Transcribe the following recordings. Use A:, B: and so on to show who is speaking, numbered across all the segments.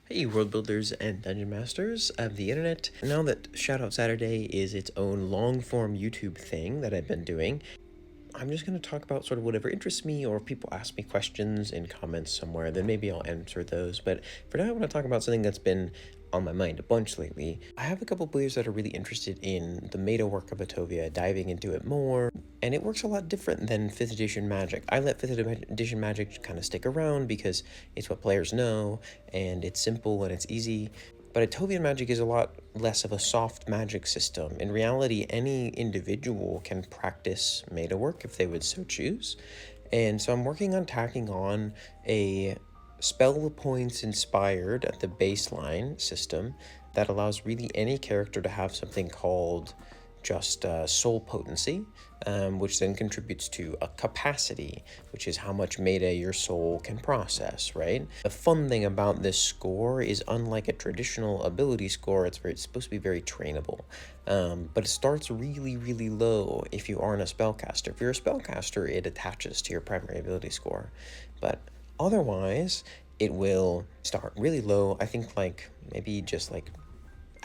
A: Hey, world builders and dungeon masters of the internet. Now that Shoutout Saturday is its own long-form YouTube thing that I've been doing, I'm just going to talk about sort of whatever interests me, or if people ask me questions in comments somewhere, then maybe I'll answer those. But for now, I want to talk about something that's been on my mind a bunch lately. I have a couple players that are really interested in the Meyda-work of Attovia, diving into it more, and it works a lot different than 5th edition Magic. I let 5th edition Magic kind of stick around because it's what players know, and it's simple and it's easy. But Attovian magic is a lot less of a soft magic system. In reality, any individual can practice Meyda-work if they would so choose. And so I'm working on tacking on a spell points inspired at the baseline system that allows really any character to have something called just soul potency, which then contributes to a capacity, which is how much Meyda your soul can process, right? The fun thing about this score is, unlike a traditional ability score, it's supposed to be very trainable, but it starts really, really low if you aren't a spellcaster. If you're a spellcaster, it attaches to your primary ability score, but otherwise, it will start really low. I think maybe just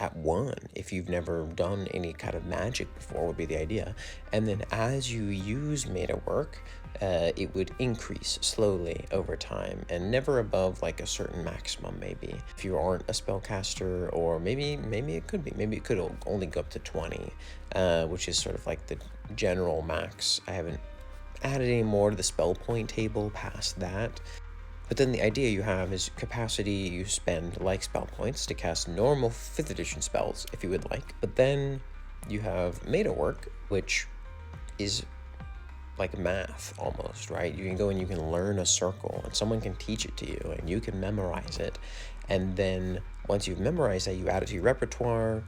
A: at 1 if you've never done any kind of magic before would be the idea. And then as you use Meyda-work, it would increase slowly over time and never above a certain maximum. Maybe if you aren't a spellcaster, or maybe it could only go up to 20, which is sort of like the general max. I haven't added any more to the spell point table past that. But then the idea you have is capacity you spend like spell points to cast normal 5th edition spells if you would like. But then you have Meyda-work, which is like math almost, right? You can go and you can learn a circle and someone can teach it to you and you can memorize it. And then once you've memorized that, you add it to your repertoire.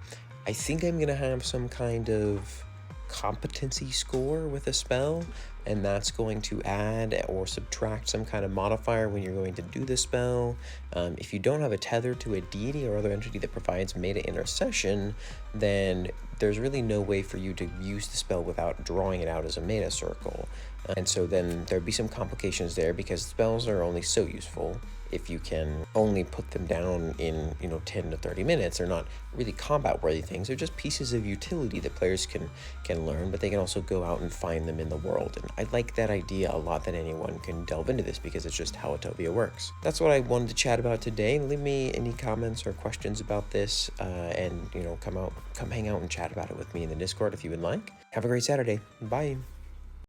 A: I think I'm gonna have some kind of competency score with a spell, and that's going to add or subtract some kind of modifier when you're going to do the spell. If you don't have a tether to a deity or other entity that provides Meyda intercession, then there's really no way for you to use the spell without drawing it out as a Meyda circle. And so then there'd be some complications there, because spells are only so useful if you can only put them down in 10 to 30 minutes. They're not really combat worthy things. They're just pieces of utility that players can learn, but they can also go out and find them in the world. And I like that idea a lot, that anyone can delve into this, because it's just how Attovia works. That's what I wanted to chat about today. Leave me any comments or questions about this, and come hang out and chat about it with me in the Discord if you would like. Have a great Saturday. Bye.